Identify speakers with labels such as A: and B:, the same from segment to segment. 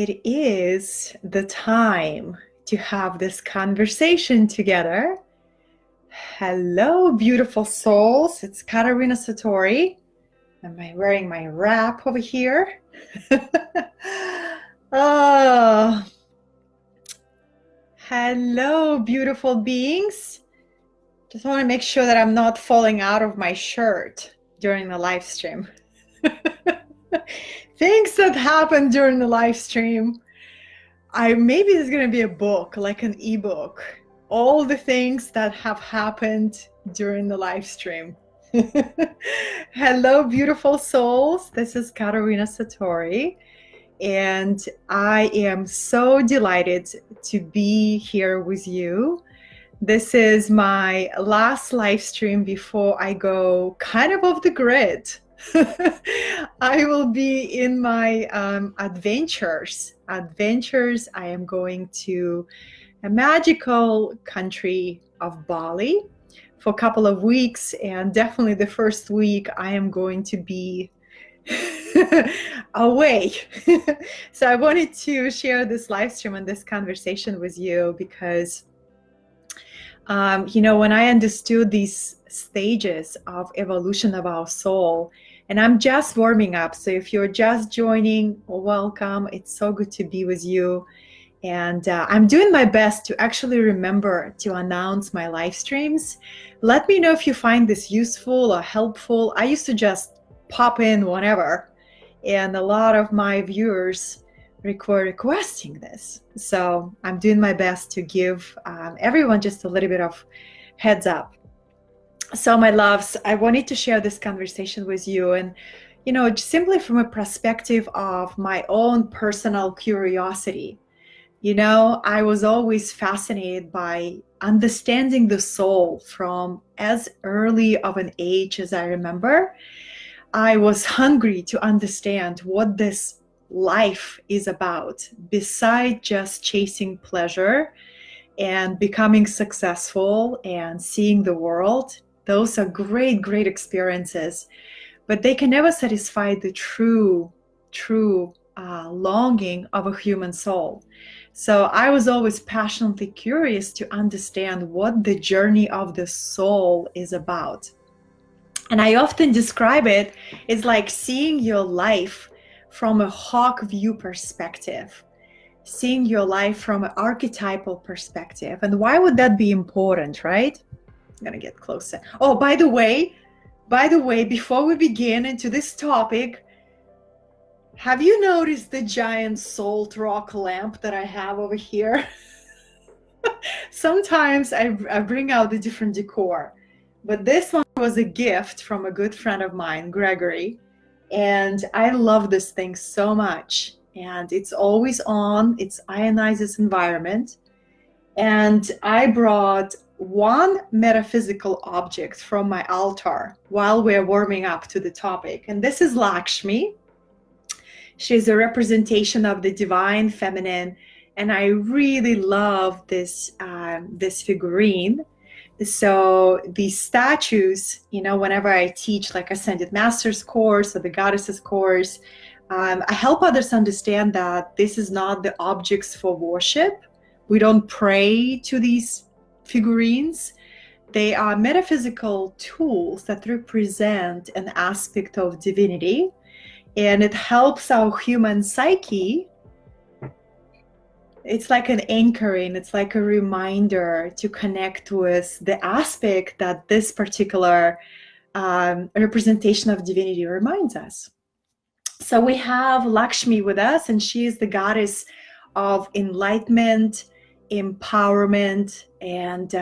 A: it is the time to have this conversation together. Hello, beautiful souls. It's Katerina Satori. Am I wearing my wrap over here? Oh, hello, beautiful beings. Just want to make sure that I'm not falling out of my shirt during the live stream. Things that happened during the live stream. Maybe there's going to be a book, like an ebook. All the things that have happened during the live stream. Hello, beautiful souls. This is Katerina Satori. And I am so delighted to be here with you. This is my last live stream before I go kind of off the grid. I will be in my adventures. I am going to a magical country of Bali for a couple of weeks, and definitely the first week I am going to be away. So I wanted to share this live stream and this conversation with you because when I understood these stages of evolution of our soul, and I'm just warming up. So if you're just joining, welcome. It's so good to be with you. And I'm doing my best to actually remember to announce my live streams. Let me know if you find this useful or helpful. I used to just pop in whenever, and a lot of my viewers were requesting this. So I'm doing my best to give everyone just a little bit of heads up. So my loves, I wanted to share this conversation with you, and simply from a perspective of my own personal curiosity. I was always fascinated by understanding the soul from as early of an age as I remember. I was hungry to understand what this life is about, besides just chasing pleasure and becoming successful and seeing the world. Those are great, great experiences, but they can never satisfy the true longing of a human soul. So I was always passionately curious to understand what the journey of the soul is about. And I often describe it as like seeing your life from a hawk view perspective, seeing your life from an archetypal perspective. And why would that be important, right? I'm gonna get closer. Oh, by the way, before we begin into this topic, have you noticed the giant salt rock lamp that I have over here? Sometimes I bring out the different decor, but this one was a gift from a good friend of mine, Gregory, and I love this thing so much. And it's always on, it ionizes environment. And I brought one metaphysical object from my altar while we're warming up to the topic. And this is Lakshmi. She's a representation of the divine feminine. And I really love this figurine. So these statues, whenever I teach like Ascended Masters course or the Goddesses course, I help others understand that this is not the objects for worship. We don't pray to these figurines. They are metaphysical tools that represent an aspect of divinity, and it helps our human psyche. It's like an anchoring, it's like a reminder to connect with the aspect that this particular representation of divinity reminds us. So we have Lakshmi with us, and she is the goddess of enlightenment, empowerment, and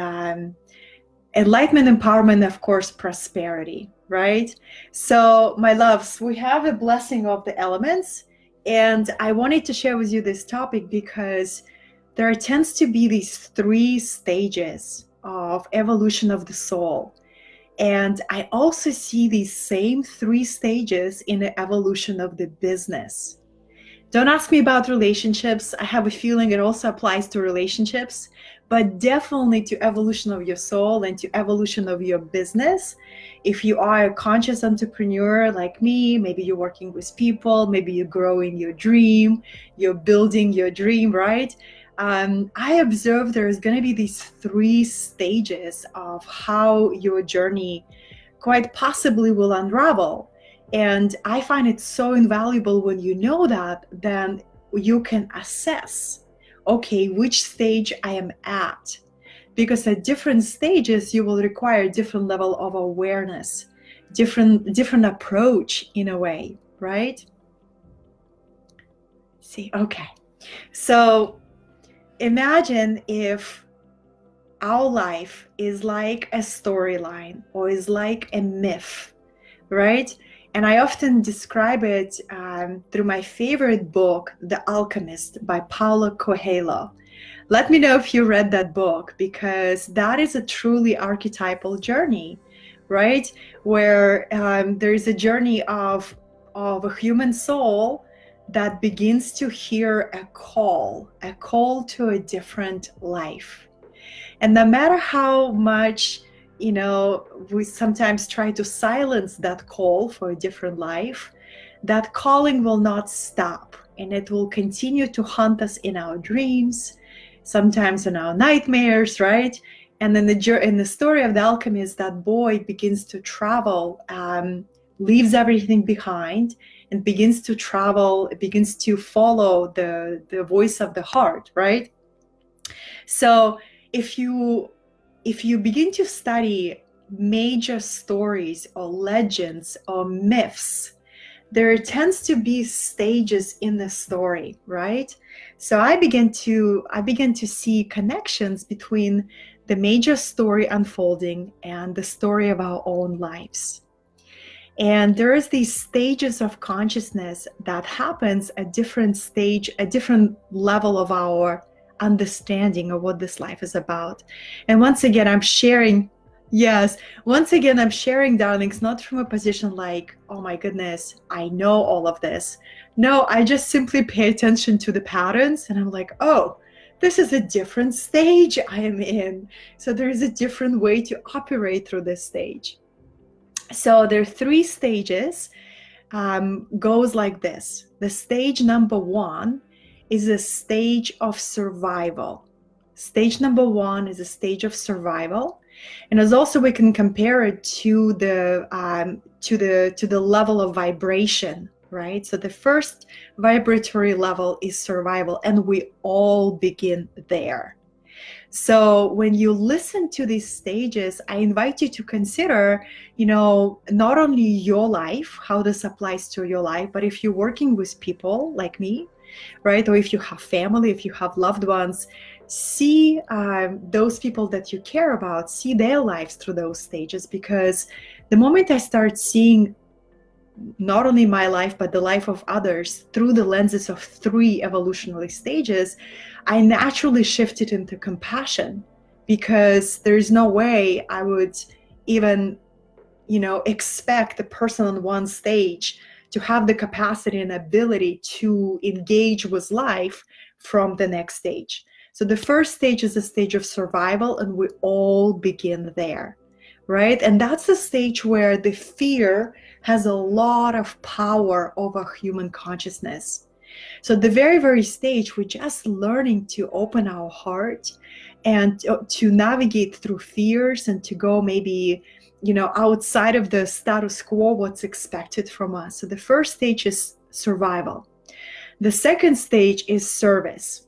A: of course, prosperity, right? So my loves, we have a blessing of the elements, and I wanted to share with you this topic because there tends to be these 3 stages of evolution of the soul. And I also see these same 3 stages in the evolution of the business. Don't ask me about relationships. I have a feeling it also applies to relationships, but definitely to evolution of your soul and to evolution of your business. If you are a conscious entrepreneur like me, maybe you're working with people, maybe you're growing your dream, you're building your dream, right? I observe there's going to be these 3 stages of how your journey quite possibly will unravel. And I find it so invaluable when you know that, then you can assess, okay, which stage I am at. Because at different stages, you will require different level of awareness, different approach in a way, right? See, okay. So imagine if our life is like a storyline or is like a myth, right? And I often describe it through my favorite book, The Alchemist by Paulo Coelho. Let me know if you read that book, because that is a truly archetypal journey, right? Where there is a journey of a human soul that begins to hear a call to a different life. And no matter how much, we sometimes try to silence that call for a different life, that calling will not stop, and it will continue to haunt us in our dreams, sometimes in our nightmares, right? And then in the story of the alchemist, that boy begins to travel, leaves everything behind, and begins to travel, begins to follow the voice of the heart, right? So if you begin to study major stories or legends or myths, there tends to be stages in the story, right? So I began to see connections between the major story unfolding and the story of our own lives. And there's these stages of consciousness that happens at different stage, a different level of our understanding of what this life is about. And once again, I'm sharing, darlings, not from a position like, oh my goodness, I know all of this. No, I just simply pay attention to the patterns, and I'm like, oh, this is a different stage I am in. So there's a different way to operate through this stage. So there are 3 stages, goes like this. The stage number 1 is a stage of survival. Stage number 1 is a stage of survival. And as also we can compare it to the level of vibration, right? So the first vibratory level is survival, and we all begin there. So when you listen to these stages, I invite you to consider, not only your life, how this applies to your life, but if you're working with people like me, right? Or if you have family, if you have loved ones, see those people that you care about, see their lives through those stages. Because the moment I start seeing not only my life, but the life of others through the lenses of 3 evolutionary stages, I naturally shifted into compassion, because there's no way I would even, expect the person on one stage to have the capacity and ability to engage with life from the next stage. So the first stage is a stage of survival, and we all begin there, right? And that's the stage where the fear has a lot of power over human consciousness. So the very, very stage, we're just learning to open our heart and to navigate through fears, and to go maybe, outside of the status quo, what's expected from us. So the first stage is survival. The second stage is service.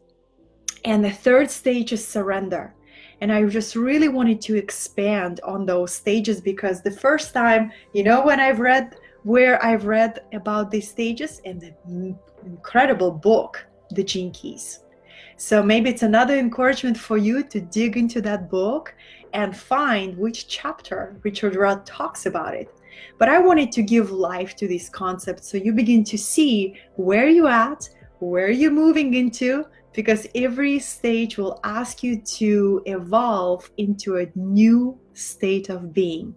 A: And the third stage is surrender. And I just really wanted to expand on those stages, because the first time, when I've read about these stages in the incredible book, The Gene Keys. So maybe it's another encouragement for you to dig into that book and find which chapter Richard Rudd talks about it. But I wanted to give life to these concepts, so you begin to see where you're at, where you're moving into, because every stage will ask you to evolve into a new state of being.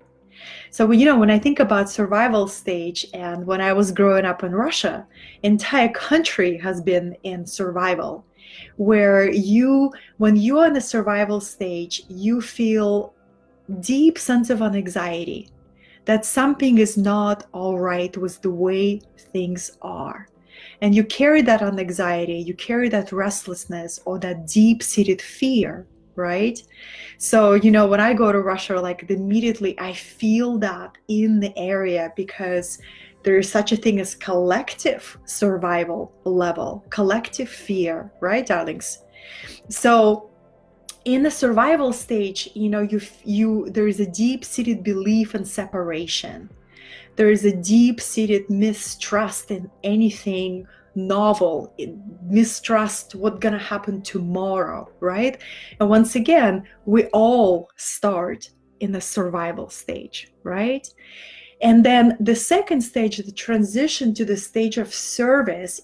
A: So, when I think about survival stage, and when I was growing up in Russia, entire country has been in survival. where when you are in the survival stage, you feel deep sense of anxiety that something is not all right with the way things are. And you carry that anxiety, you carry that restlessness or that deep-seated fear, right? So, when I go to Russia, like immediately I feel that in the area, because there is such a thing as collective survival level, collective fear, right, darlings? So in the survival stage, there is a deep-seated belief in separation. There is a deep-seated mistrust in anything novel, mistrust what's gonna happen tomorrow, right? And once again, we all start in the survival stage, right? And then the second stage, the transition to the stage of service,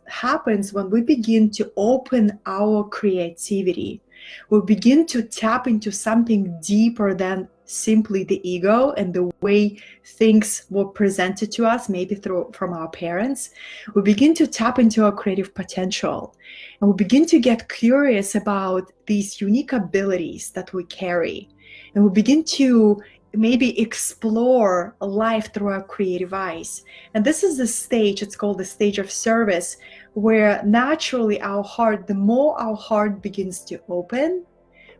A: happens when we begin to open our creativity. We begin to tap into something deeper than simply the ego and the way things were presented to us, maybe from our parents. We begin to tap into our creative potential, and we begin to get curious about these unique abilities that we carry. And we begin to maybe explore life through our creative eyes. And this is the stage, it's called the stage of service, where naturally the more our heart begins to open,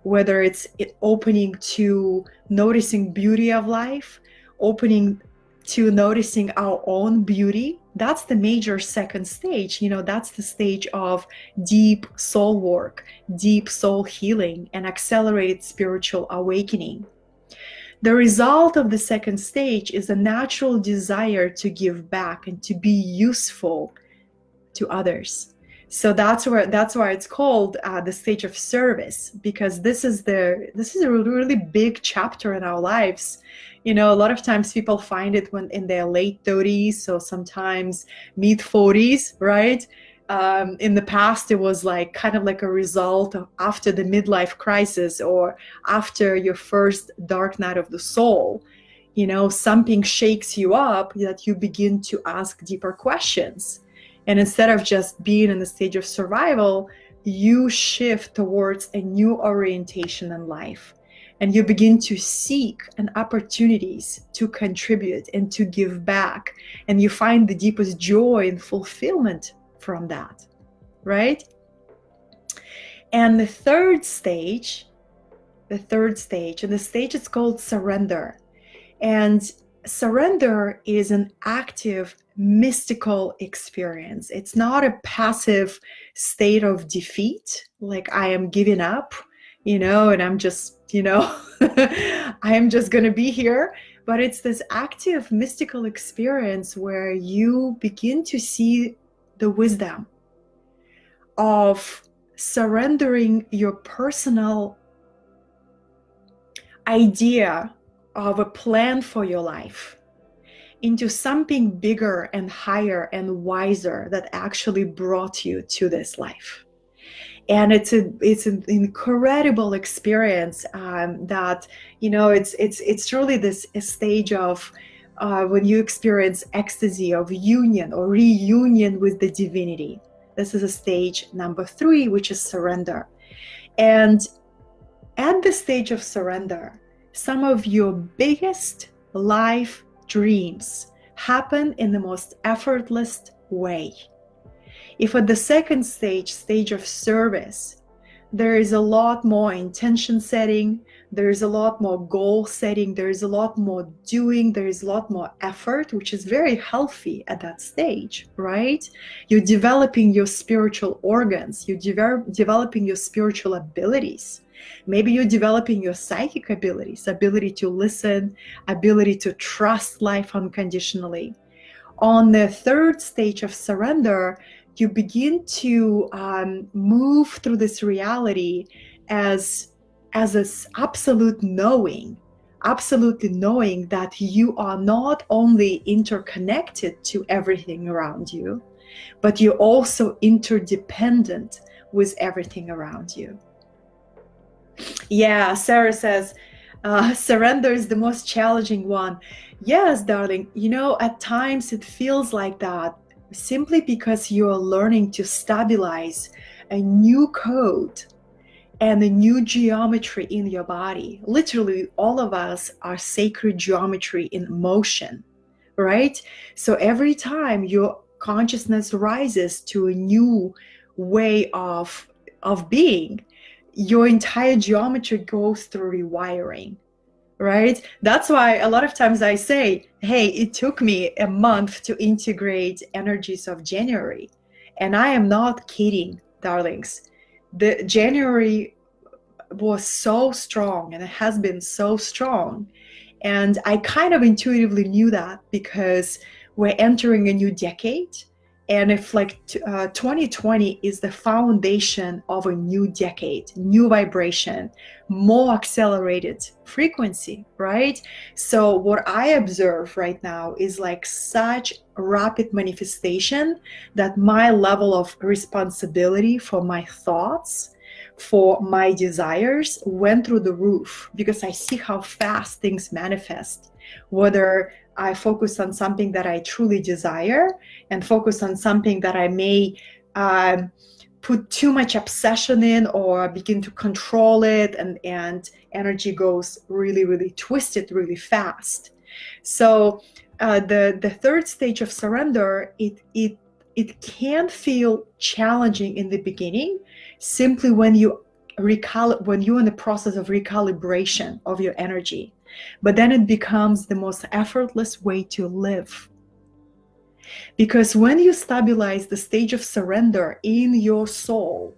A: whether it's opening to noticing beauty of life, opening to noticing our own beauty, that's the major second stage. That's the stage of deep soul work, deep soul healing, and accelerated spiritual awakening. The result of the second stage is a natural desire to give back and to be useful to others. So that's why it's called the stage of service, because this is a really big chapter in our lives. A lot of times people find it when in their late 30s, so sometimes mid 40s, right? In the past, it was kind of like a result of after the midlife crisis or after your first dark night of the soul. Something shakes you up that you begin to ask deeper questions. And instead of just being in the stage of survival, you shift towards a new orientation in life. And you begin to seek opportunities to contribute and to give back. And you find the deepest joy and fulfillment from that, right? And the third stage, and the stage is called surrender. And surrender is an active, mystical experience. It's not a passive state of defeat, like I am giving up, and I'm just, I am just going to be here. But it's this active, mystical experience where you begin to see the wisdom of surrendering your personal idea of a plan for your life into something bigger and higher and wiser that actually brought you to this life. And it's an incredible experience that, it's truly this stage of when you experience ecstasy of union or reunion with the divinity. This is a stage number 3, which is surrender. And at the stage of surrender, some of your biggest life dreams happen in the most effortless way. If at the second stage of service, there is a lot more intention setting, there is a lot more goal setting, there is a lot more doing, there is a lot more effort, which is very healthy at that stage, right? You're developing your spiritual organs, you're developing your spiritual abilities. Maybe you're developing your psychic abilities, ability to listen, ability to trust life unconditionally. On the third stage of surrender, you begin to move through this reality as this absolutely knowing that you are not only interconnected to everything around you, but you're also interdependent with everything around you. Yeah, Sarah says, surrender is the most challenging one. Yes, darling, at times it feels like that, simply because you're learning to stabilize a new code and a new geometry in your body. Literally, all of us are sacred geometry in motion, right? So every time your consciousness rises to a new way of being, your entire geometry goes through rewiring, right? That's why a lot of times I say, hey, it took me a month to integrate energies of January. And I am not kidding, darlings. The January was so strong, and it has been so strong. And I kind of intuitively knew that because we're entering a new decade. And if 2020 is the foundation of a new decade, new vibration, more accelerated frequency, right? So what I observe right now is like such rapid manifestation that my level of responsibility for my thoughts, for my desires went through the roof, because I see how fast things manifest, whether I focus on something that I truly desire and focus on something that I may put too much obsession in or begin to control it, and energy goes really, really twisted really fast. So the third stage of surrender, it can feel challenging in the beginning, simply when you're in the process of recalibration of your energy. But then it becomes the most effortless way to live. Because when you stabilize the stage of surrender in your soul,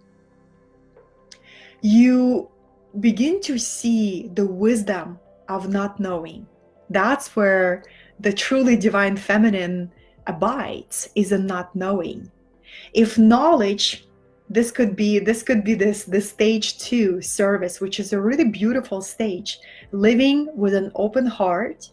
A: you begin to see the wisdom of not knowing. That's where the truly divine feminine abides, is in not knowing. If knowledge, this could be this stage 2 service, which is a really beautiful stage, living with an open heart,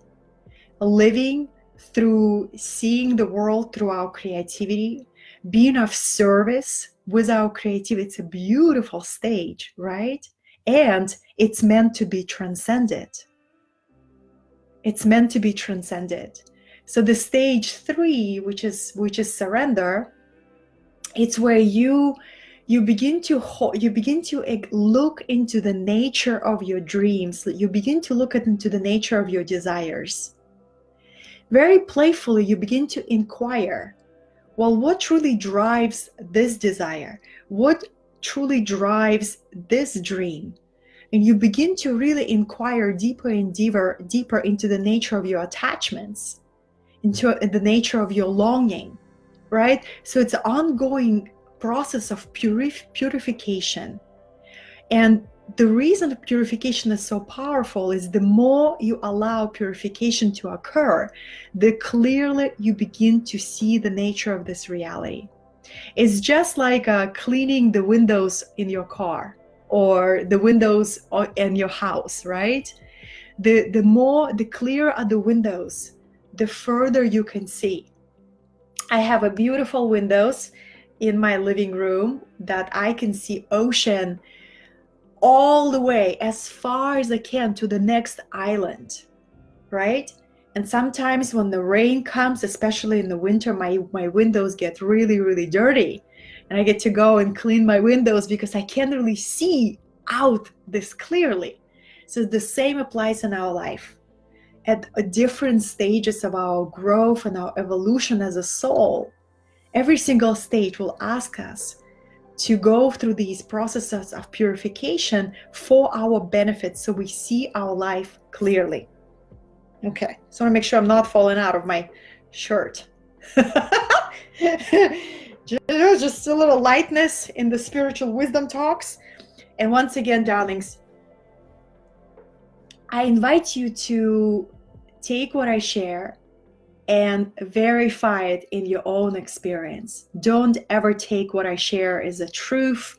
A: living through seeing the world through our creativity, being of service with our creativity. It's a beautiful stage, right? And it's meant to be transcended. It's meant to be transcended. So the stage 3, which is surrender, it's where you begin to look into the nature of your dreams. You begin to look into the nature of your desires. Very playfully, you begin to inquire, well, what truly drives this desire? What truly drives this dream? And you begin to really inquire deeper and deeper into the nature of your attachments, into the nature of your longing, right? So it's an ongoing process of purification. And the reason that purification is so powerful is the more you allow purification to occur, the clearly you begin to see the nature of this reality. It's just like cleaning the windows in your car or the windows in your house, right? The clearer are the windows, the further you can see. I have a beautiful windows in my living room that I can see ocean all the way as far as I can to the next island, right? And sometimes when the rain comes, especially in the winter, my windows get really, really dirty. And I get to go and clean my windows because I can't really see out this clearly. So the same applies in our life. At different stages of our growth and our evolution as a soul, every single stage will ask us to go through these processes of purification for our benefit, so we see our life clearly. Okay, so I want to make sure I'm not falling out of my shirt. Just a little lightness in the spiritual wisdom talks. And once again, darlings, I invite you to take what I share and verify it in your own experience. Don't ever take what I share as a truth,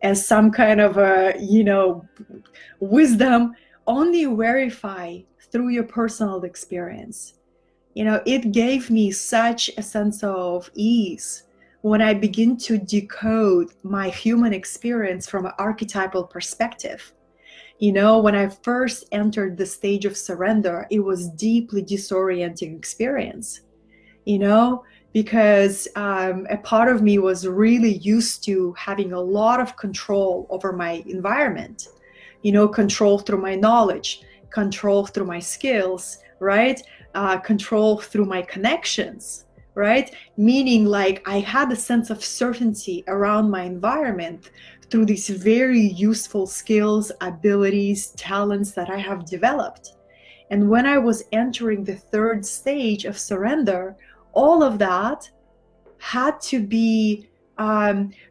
A: as some kind of a, wisdom. Only verify through your personal experience. It gave me such a sense of ease when I begin to decode my human experience from an archetypal perspective. When I first entered the stage of surrender, it was deeply disorienting experience. because a part of me was really used to having a lot of control over my environment, control through my knowledge, control through my skills, right? Control through my connections, right? Meaning like I had a sense of certainty around my environment through these very useful skills, abilities, talents that I have developed. And when I was entering the third stage of surrender, all of that had to be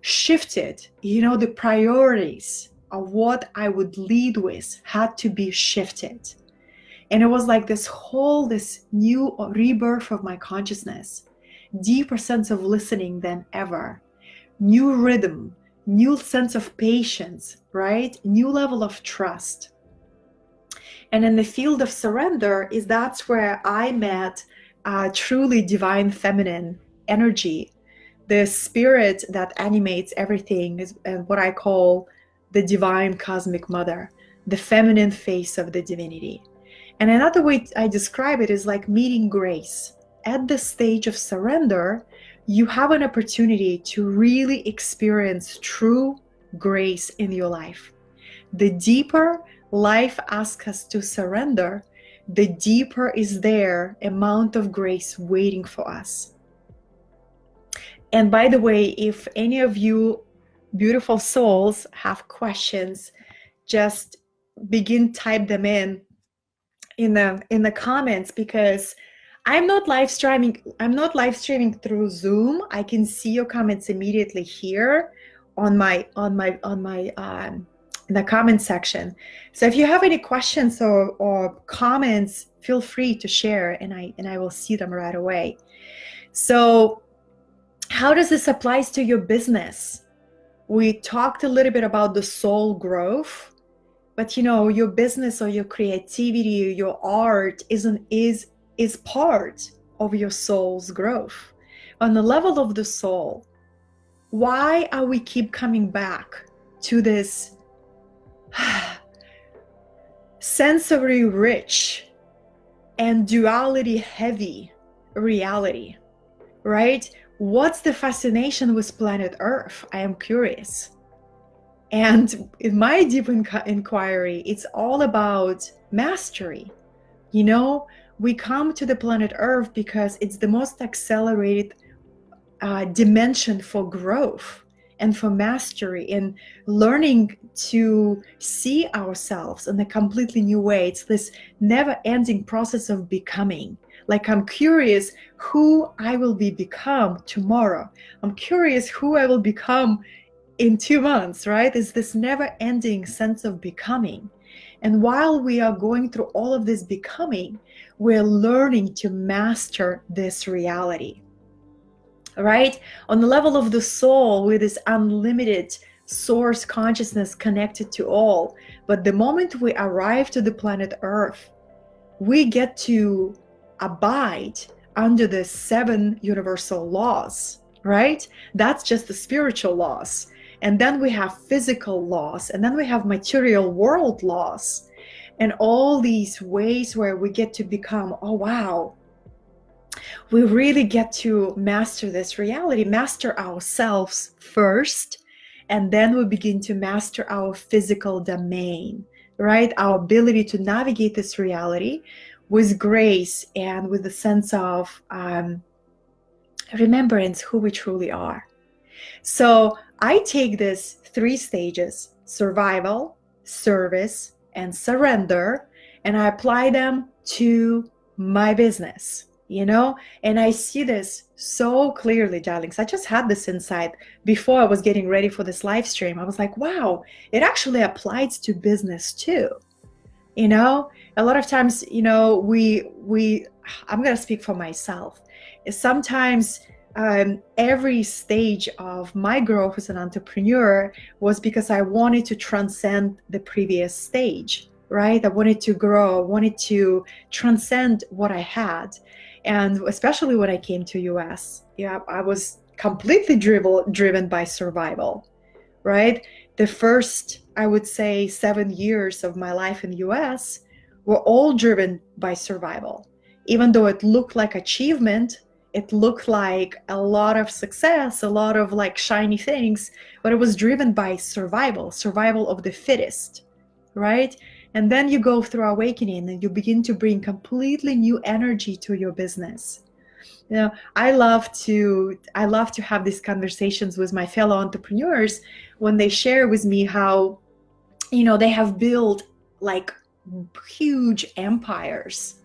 A: shifted. The priorities of what I would lead with had to be shifted. And it was like this new rebirth of my consciousness, deeper sense of listening than ever, new rhythm, new sense of patience, right? New level of trust. And in the field of surrender that's where I met truly divine feminine energy, the spirit that animates everything, is what I call the divine cosmic mother, the feminine face of the divinity. And another way I describe it is like meeting grace. At the stage of surrender, you have an opportunity to really experience true grace in your life. The deeper life asks us to surrender, the deeper is their amount of grace waiting for us. And by the way, if any of you beautiful souls have questions, just type them in the comments, because I'm not live streaming through Zoom. I can see your comments immediately here on my in the comment section. So if you have any questions or comments, feel free to share, and I will see them right away. So how does this apply to your business? We talked a little bit about the soul growth, but your business or your creativity, your art is part of your soul's growth. On the level of the soul, why are we keep coming back to this sensory rich and duality heavy reality, right? What's the fascination with planet Earth? I am curious. And in my deep inquiry, it's all about mastery. We come to the planet Earth because it's the most accelerated dimension for growth and for mastery and learning to see ourselves in a completely new way. It's this never-ending process of becoming. Like, I'm curious who I will become tomorrow. I'm curious who I will become in 2 months, right? It's this never-ending sense of becoming. And while we are going through all of this becoming, we're learning to master this reality, right? On the level of the soul, with this unlimited source consciousness connected to all. But the moment we arrive to the planet Earth, we get to abide under the 7 universal laws, right? That's just the spiritual laws. And then we have physical laws, and then we have material world laws, and all these ways where we get to become, oh wow, we really get to master this reality, master ourselves first, and then we begin to master our physical domain, right? Our ability to navigate this reality with grace and with a sense of remembrance who we truly are. So I take this 3 stages: survival, service, and surrender, and I apply them to my business, and I see this so clearly, darlings. I just had this insight before I was getting ready for this live stream. I was like, wow, it actually applies to business too. A lot of times, I'm going to speak for myself. Sometimes every stage of my growth as an entrepreneur was because I wanted to transcend the previous stage, right? I wanted to grow, I wanted to transcend what I had. And especially when I came to US, I was completely driven by survival, right? The first, I would say, 7 years of my life in US were all driven by survival. Even though it looked like achievement, It looked like a lot of success, a lot of like shiny things, but it was driven by survival of the fittest, right? And then you go through awakening and you begin to bring completely new energy to your business. You know, I love to have these conversations with my fellow entrepreneurs when they share with me how, you know, they have built like huge empires,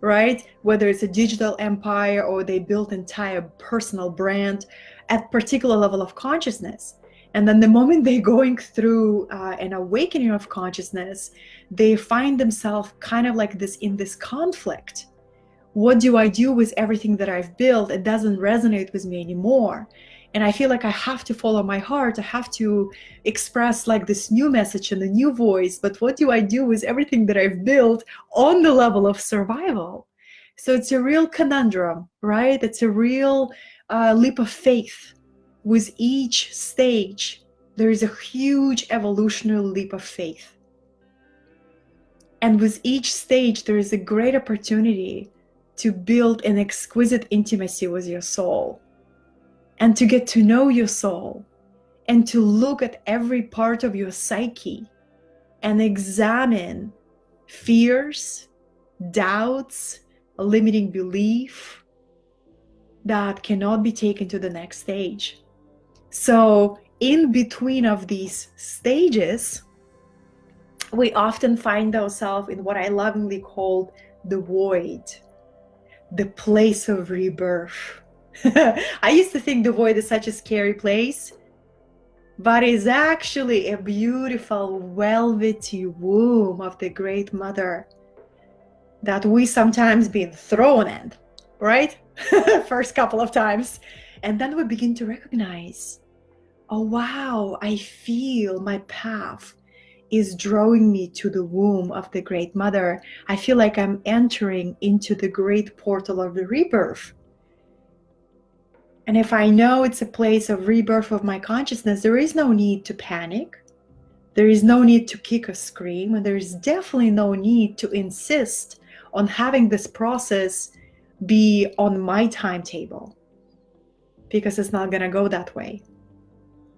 A: right? Whether it's a digital empire or they built entire personal brand at particular level of consciousness. And then the moment they're going through an awakening of consciousness, they find themselves kind of like this in this conflict. What do I do with everything that I've built? It doesn't resonate with me anymore. And I feel like I have to follow my heart. I have to express like this new message and a new voice. But what do I do with everything that I've built on the level of survival? So it's a real conundrum, right? It's a real leap of faith. With each stage, there is a huge evolutionary leap of faith. And with each stage, there is a great opportunity to build an exquisite intimacy with your soul and to get to know your soul and to look at every part of your psyche and examine fears, doubts, a limiting belief that cannot be taken to the next stage. So in between of these stages, we often find ourselves in what I lovingly call the void, the place of rebirth. I used to think the void is such a scary place, but it's actually a beautiful velvety womb of the Great Mother that we sometimes been thrown in, right? First couple of times. And then we begin to recognize, oh wow, I feel my path is drawing me to the womb of the Great Mother. I feel like I'm entering into the great portal of the rebirth. And if I know it's a place of rebirth of my consciousness, there is no need to panic. There is no need to kick or scream. And there is definitely no need to insist on having this process be on my timetable, because it's not going to go that way,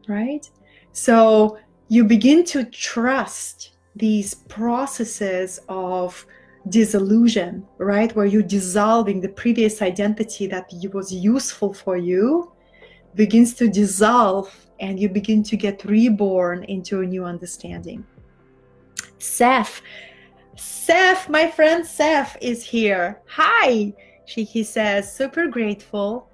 A: right? So you begin to trust these processes of disillusion, right? Where you're dissolving the previous identity that was useful for you, begins to dissolve, and you begin to get reborn into a new understanding. Seth, my friend Seth is here. Hi. He says, super grateful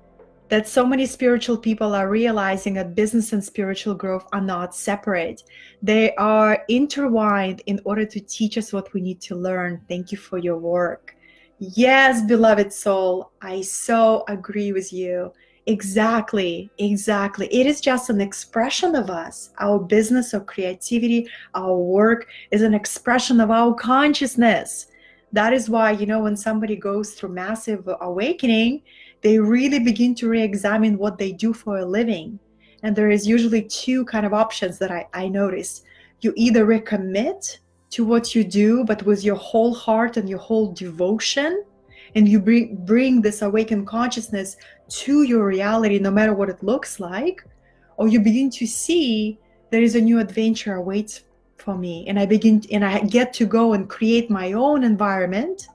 A: that so many spiritual people are realizing that business and spiritual growth are not separate. They are intertwined in order to teach us what we need to learn. Thank you for your work. Yes, beloved soul, I so agree with you. Exactly. It is just an expression of us. Our business or creativity, our work is an expression of our consciousness. That is why, you know, when somebody goes through massive awakening, they really begin to re-examine what they do for a living. And there is usually two kind of options that I noticed. You either recommit to what you do, but with your whole heart and your whole devotion, and you bring this awakened consciousness to your reality, no matter what it looks like, or you begin to see there is a new adventure awaits for me, and I get to go and create my own environment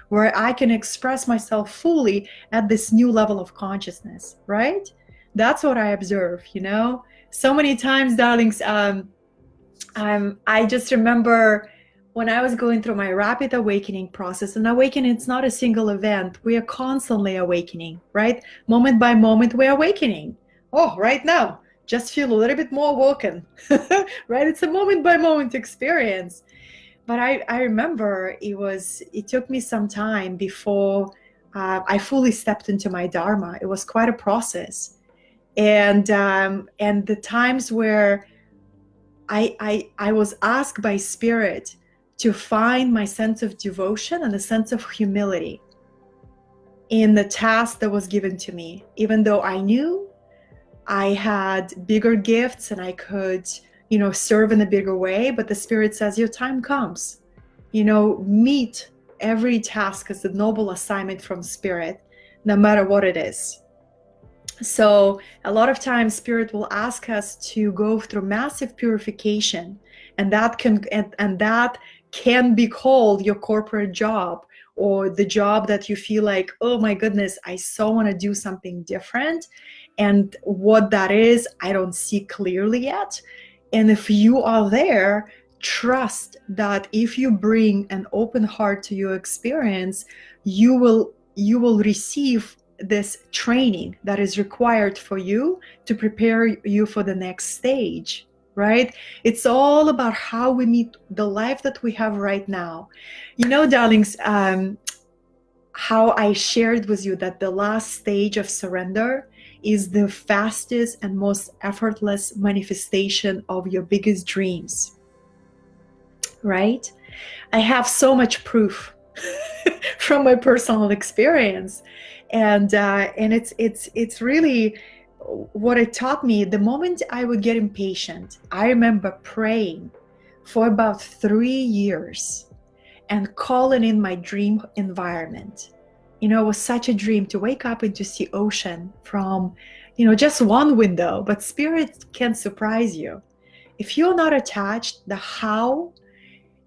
A: where I can express myself fully at this new level of consciousness, right? That's what I observe, you know? So many times, darlings, I just remember when I was going through my rapid awakening process, and awakening, it's not a single event. We are constantly awakening, right? Moment by moment, we're awakening. Oh, right now, just feel a little bit more awoken, right? It's a moment by moment experience. But I remember it took me some time before I fully stepped into my Dharma. It was quite a process. And the times where I was asked by Spirit to find my sense of devotion and a sense of humility in the task that was given to me, even though I knew I had bigger gifts and I could, you know, serve in a bigger way. But the Spirit says, your time comes, you know, meet every task as a noble assignment from Spirit. no matter what it is. So a lot of times Spirit will ask us to go through massive purification, and that can be called your corporate job, or the job that you feel like, oh my goodness, I so want to do something different, and what that is, I don't see clearly yet. And if you are there, trust that if you bring an open heart to your experience, you will receive this training that is required for you to prepare you for the next stage, right? It's all about how we meet the life that we have right now. You know, darlings, how I shared with you that the last stage of surrender is the fastest and most effortless manifestation of your biggest dreams, right? I have so much proof from my personal experience, and it's really what it taught me. The moment I would get impatient, I remember praying for about 3 years and calling in my dream environment. You know, it was such a dream to wake up and to see ocean from, you know, just one window. But Spirit can surprise you. If you're not attached, the how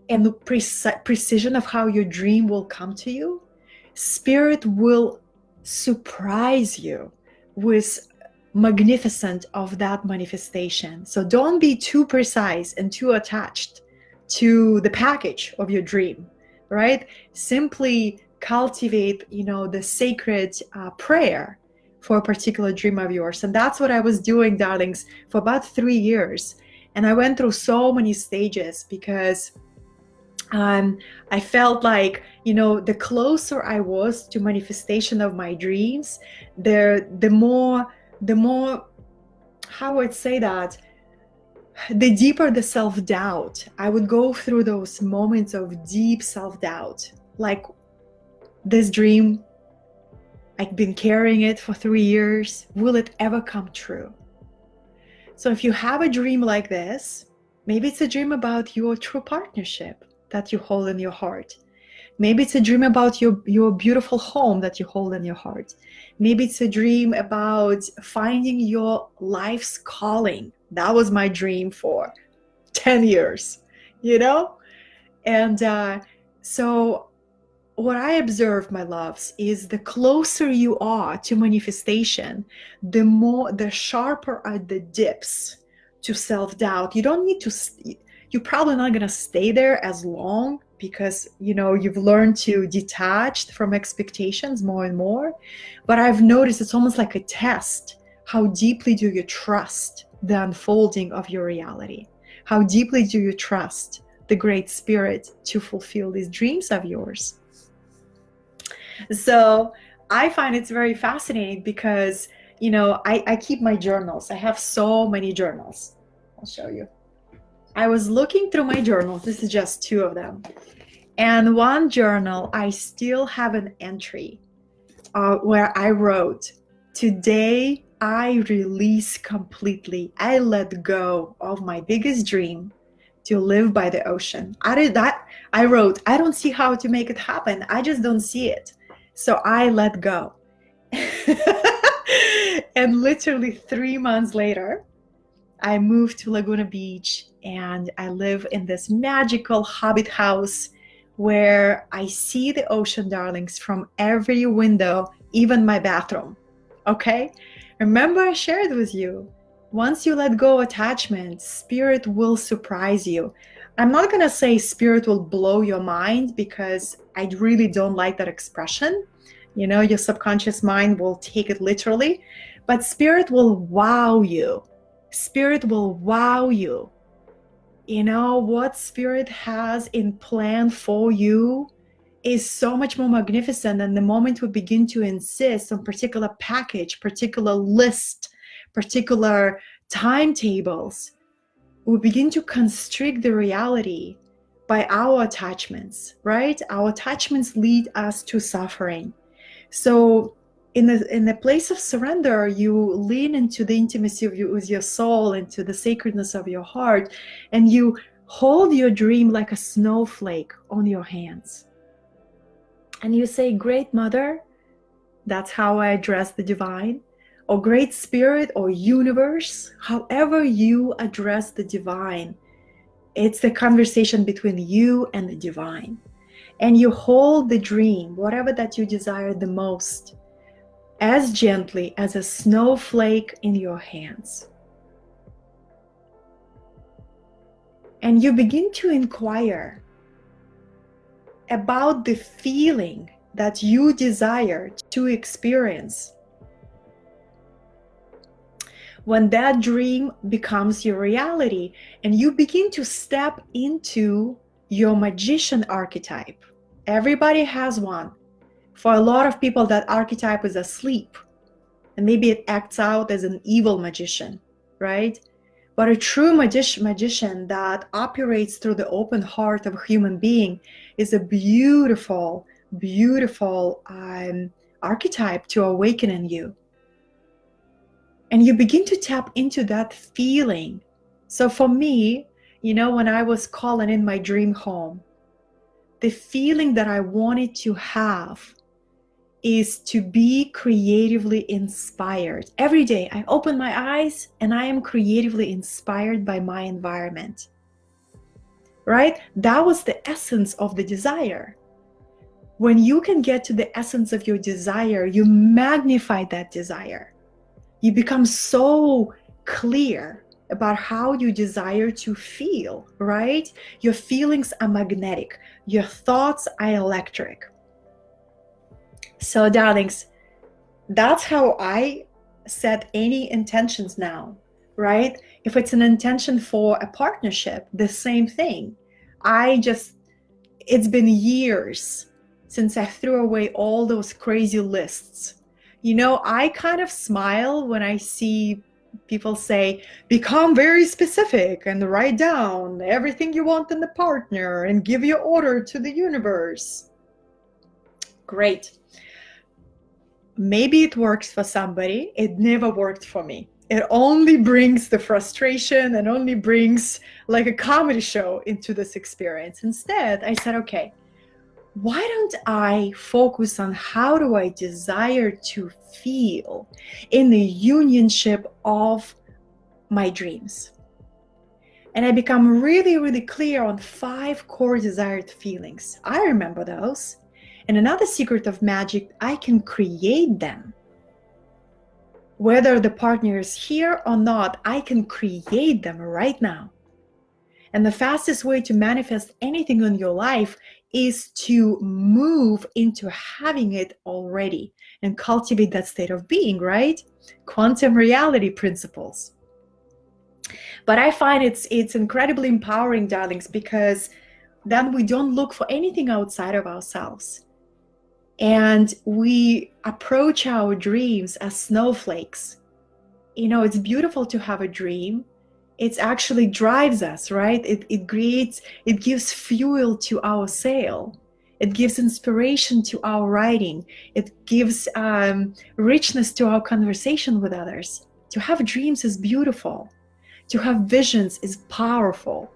A: and the precision of how your dream will come to you, Spirit will surprise you with magnificent of that manifestation. So don't be too precise and too attached to the package of your dream, right? Simply cultivate, you know, the sacred prayer for a particular dream of yours. And that's what I was doing, darlings, for about 3 years. And I went through so many stages because I felt like, you know, the closer I was to manifestation of my dreams, the more, how I would say that, the deeper the self-doubt. I would go through those moments of deep self-doubt, like, this dream, I've been carrying it for 3 years. Will it ever come true? So if you have a dream like this, maybe it's a dream about your true partnership that you hold in your heart. Maybe it's a dream about your beautiful home that you hold in your heart. Maybe it's a dream about finding your life's calling. That was my dream for 10 years, you know? And so what I observed, my loves, is the closer you are to manifestation, the sharper are the dips to self-doubt. You don't need to, you're probably not going to stay there as long because, you know, you've learned to detach from expectations more and more. But I've noticed it's almost like a test. How deeply do you trust the unfolding of your reality? How deeply do you trust the Great Spirit to fulfill these dreams of yours? So I find it's very fascinating because, you know, I keep my journals. I have so many journals. I'll show you. I was looking through my journals. This is just 2 of them. And one journal, I still have an entry where I wrote, "Today I release completely. I let go of my biggest dream to live by the ocean." I wrote, "I don't see how to make it happen. I just don't see it. So I let go." And literally 3 months later, I moved to Laguna Beach and I live in this magical hobbit house where I see the ocean, darlings, from every window, even my bathroom. Okay? Remember, I shared with you, once you let go of attachment, Spirit will surprise you. I'm not going to say Spirit will blow your mind because I really don't like that expression. You know, your subconscious mind will take it literally, but Spirit will wow you. Spirit will wow you. You know, what Spirit has in plan for you is so much more magnificent. And the moment we begin to insist on particular package, particular list, particular timetables, we begin to constrict the reality by our attachments, right? Our attachments lead us to suffering. So in the place of surrender, you lean into the intimacy of with your soul, into the sacredness of your heart, and you hold your dream like a snowflake on your hands. And you say, "Great Mother, That's how I address the divine, or great spirit, or universe. However you address the divine, it's the conversation between you and the divine. And you hold the dream, whatever that you desire the most, as gently as a snowflake in your hands. And you begin to inquire about the feeling that you desire to experience when that dream becomes your reality, and you begin to step into your magician archetype. Everybody has one. For a lot of people, that archetype is asleep, and maybe it acts out as an evil magician, right? But a true magician that operates through the open heart of a human being is a beautiful, beautiful archetype to awaken in you. And you begin to tap into that feeling. So for me, when I was calling in my dream home, the feeling that I wanted to have is to be creatively inspired. Every day I open my eyes and I am creatively inspired by my environment, right? That was the essence of the desire. When you can get to the essence of your desire, you magnify that desire. You become so clear about how you desire to feel, right? Your feelings are magnetic. Your thoughts are electric. So, darlings, that's how I set any intentions now, right? If it's an intention for a partnership, the same thing. It's been years since I threw away all those crazy lists. I kind of smile when I see people say, become very specific and write down everything you want in the partner and give your order to the universe. Great. Maybe it works for somebody. It never worked for me. It only brings the frustration and only brings like a comedy show into this experience. Instead, I said, okay, why don't I focus on how do I desire to feel in the unionship of my dreams? And I become really, really clear on 5 core desired feelings. I remember those. And another secret of magic, I can create them. Whether the partner is here or not, I can create them right now. And the fastest way to manifest anything in your life is to move into having it already and cultivate that state of being, right? Quantum reality principles. But I find it's incredibly empowering, darlings, because then we don't look for anything outside of ourselves. And we approach our dreams as snowflakes. It's beautiful to have a dream. It actually drives us, right? It gives fuel to our sail. It gives inspiration to our writing. It gives richness to our conversation with others. To have dreams is beautiful. To have visions is powerful.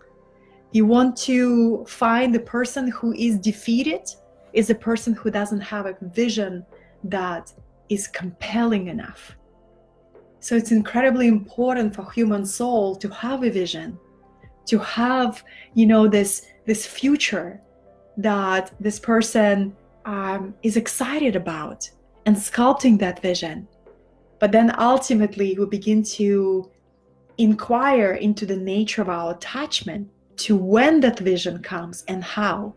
A: You want to find the person who is defeated is a person who doesn't have a vision that is compelling enough. So it's incredibly important for human soul to have a vision, to have, this future that this person is excited about, and sculpting that vision. But then ultimately we begin to inquire into the nature of our attachment to when that vision comes and how.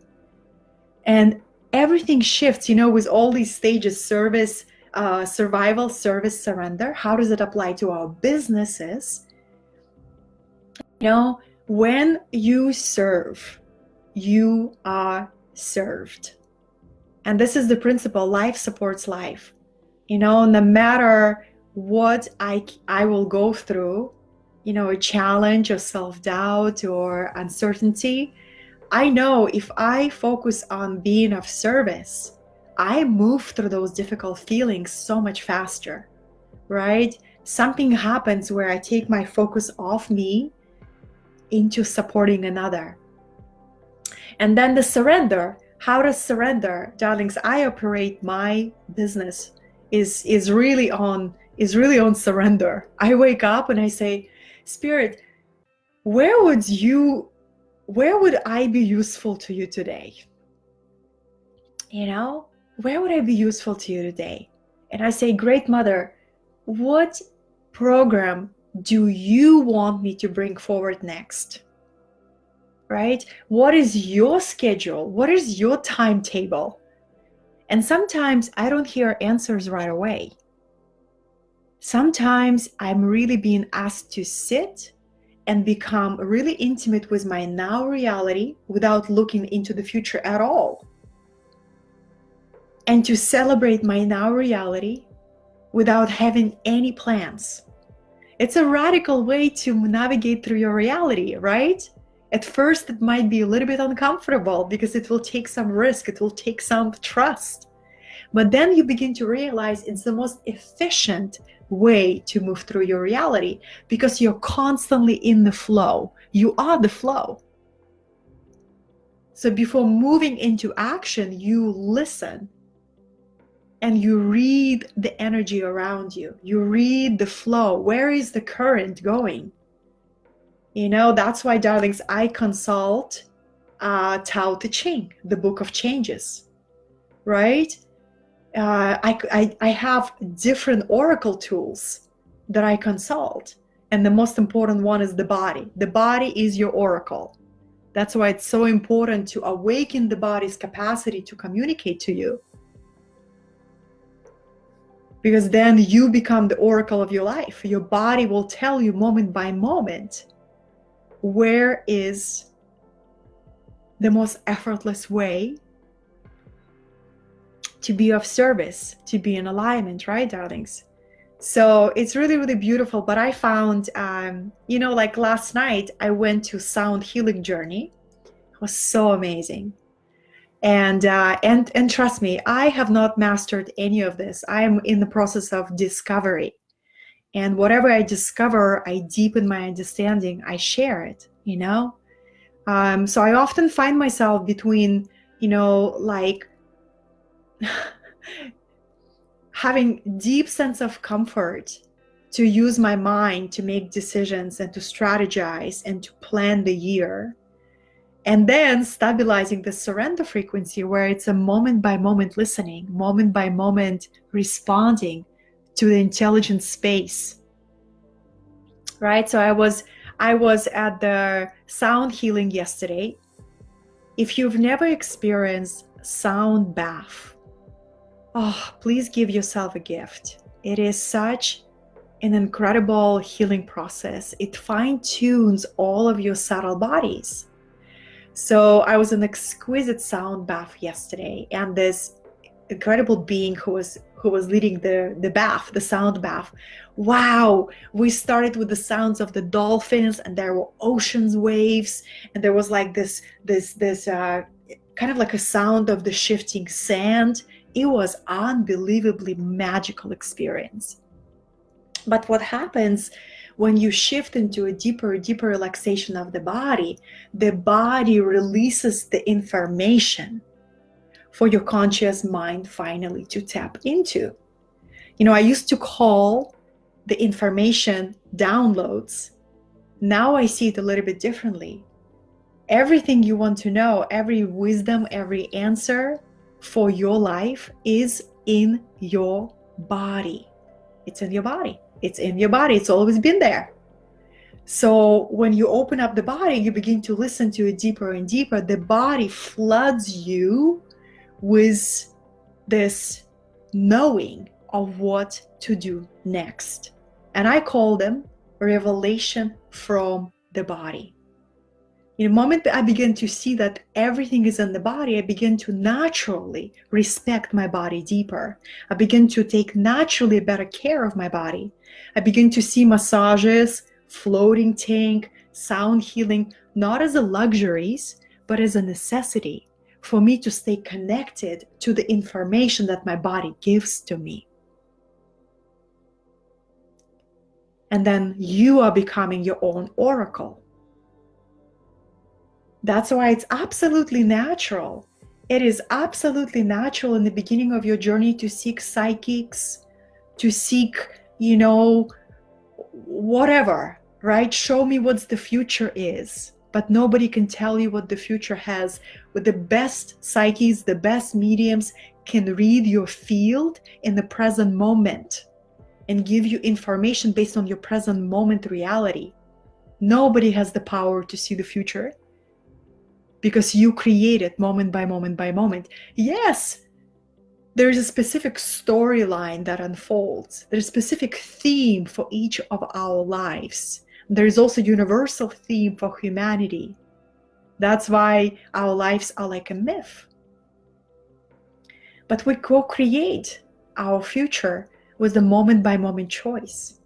A: And everything shifts, with all these stages: service, survival, service, surrender. How does it apply to our businesses? When you serve, you are served. And this is the principle: life supports life. No matter what I will go through, a challenge or self-doubt or uncertainty, I know if I focus on being of service, I move through those difficult feelings so much faster, right? Something happens where I take my focus off me into supporting another. And then the surrender. How to surrender? Darlings, I operate my business is really on surrender. I wake up and I say, Spirit, where would I be useful to you today? Where would I be useful to you today? And I say, Great Mother, what program do you want me to bring forward next? Right? What is your schedule? What is your timetable? And sometimes I don't hear answers right away. Sometimes I'm really being asked to sit and become really intimate with my now reality without looking into the future at all. And to celebrate my now reality without having any plans. It's a radical way to navigate through your reality, right? At first, it might be a little bit uncomfortable because it will take some risk, it will take some trust. But then you begin to realize it's the most efficient way to move through your reality because you're constantly in the flow. You are the flow. So before moving into action, you listen and you read the energy around you. You read the flow. Where is the current going? That's why, darlings, I consult Tao Te Ching, the Book of Changes, right? I have different oracle tools that I consult. And the most important one is the body. The body is your oracle. That's why it's so important to awaken the body's capacity to communicate to you. Because then you become the oracle of your life. Your body will tell you moment by moment where is the most effortless way to be of service, to be in alignment, right, darlings? So it's really, really beautiful. But I found, like last night, I went to Sound Healing Journey. It was so amazing. And trust me, I have not mastered any of this. I am in the process of discovery. And whatever I discover, I deepen my understanding. I share it, So I often find myself between, having deep sense of comfort to use my mind to make decisions and to strategize and to plan the year. And then stabilizing the surrender frequency where it's a moment by moment listening, moment by moment responding to the intelligent space. Right? So I was at the sound healing yesterday. If you've never experienced sound bath, please give yourself a gift. It is such an incredible healing process. It fine-tunes all of your subtle bodies. So I was in exquisite sound bath yesterday, and this incredible being who was leading the bath, the sound bath. Wow, we started with the sounds of the dolphins, and there were oceans waves, and there was like this kind of like a sound of the shifting sand. It was unbelievably magical experience. But what happens when you shift into a deeper relaxation of the body releases the information for your conscious mind finally to tap into. I used to call the information downloads. Now I see it a little bit differently. Everything you want to know, every wisdom, every answer for your life is in your body. It's in your body. It's in your body. It's always been there. So when you open up the body, you begin to listen to it deeper and deeper. The body floods you with this knowing of what to do next. And I call them revelation from the body. In the moment that I begin to see that everything is in the body, I begin to naturally respect my body deeper. I begin to take naturally better care of my body. I begin to see massages, floating tank, sound healing, not as a luxuries, but as a necessity for me to stay connected to the information that my body gives to me. And then you are becoming your own oracle. That's why it's absolutely natural It is absolutely natural in the beginning of your journey to seek psychics, to seek, whatever, right? Show me what the future is. But nobody can tell you what the future has. With the best psyches, the best mediums can read your field in the present moment and give you information based on your present moment reality. Nobody has the power to see the future because you create it moment by moment by moment. Yes, there's a specific storyline that unfolds. There's a specific theme for each of our lives. There's also a universal theme for humanity. That's why our lives are like a myth. But we co-create our future with the moment by moment choice.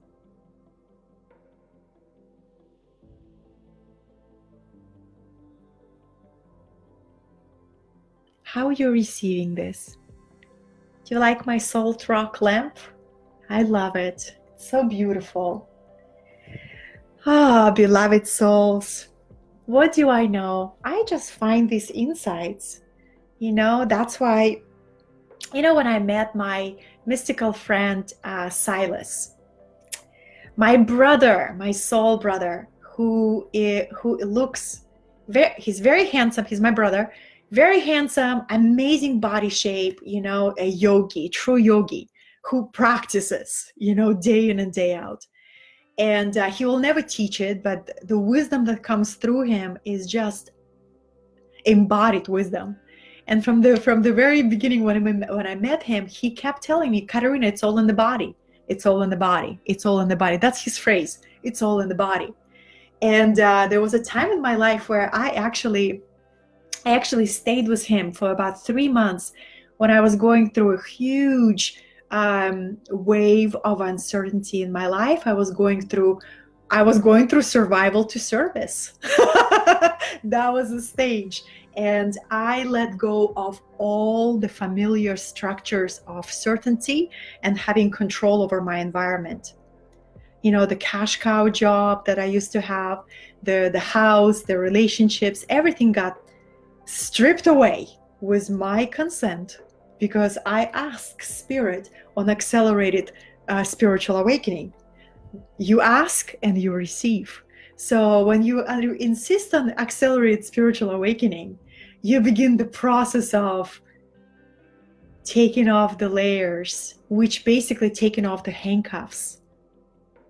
A: How are you receiving this? Do you like my salt rock lamp? I love it. It's so beautiful. Ah, beloved souls. What do I know? I just find these insights. That's why, when I met my mystical friend, Silas, my brother, my soul brother, who looks, he's very handsome. He's my brother. Very handsome, amazing body shape, a yogi, true yogi who practices, day in and day out. And he will never teach it, but the wisdom that comes through him is just embodied wisdom. And from the very beginning, when I met him, he kept telling me, Katerina, it's all in the body. It's all in the body. It's all in the body. That's his phrase. It's all in the body. And there was a time in my life where I actually stayed with him for about 3 months when I was going through a huge wave of uncertainty in my life. I was going through survival to service. That was the stage. And I let go of all the familiar structures of certainty and having control over my environment. The cash cow job that I used to have, the house, the relationships, everything got stripped away with my consent because I asked Spirit on accelerated spiritual awakening. You ask and you receive. So when you insist on accelerated spiritual awakening, you begin the process of taking off the layers, which basically taking off the handcuffs.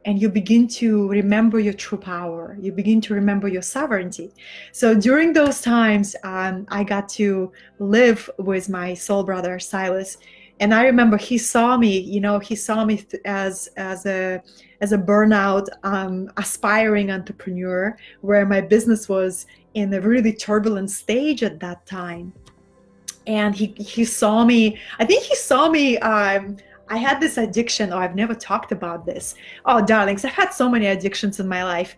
A: And you begin to remember your true power. You begin to remember your sovereignty. So during those times, I got to live with my soul brother, Silas. And I remember he saw me, as a burnout, aspiring entrepreneur, where my business was in a really turbulent stage at that time. And he saw me, I think he saw me, I had this addiction. Oh, I've never talked about this. Oh, darlings, I've had so many addictions in my life.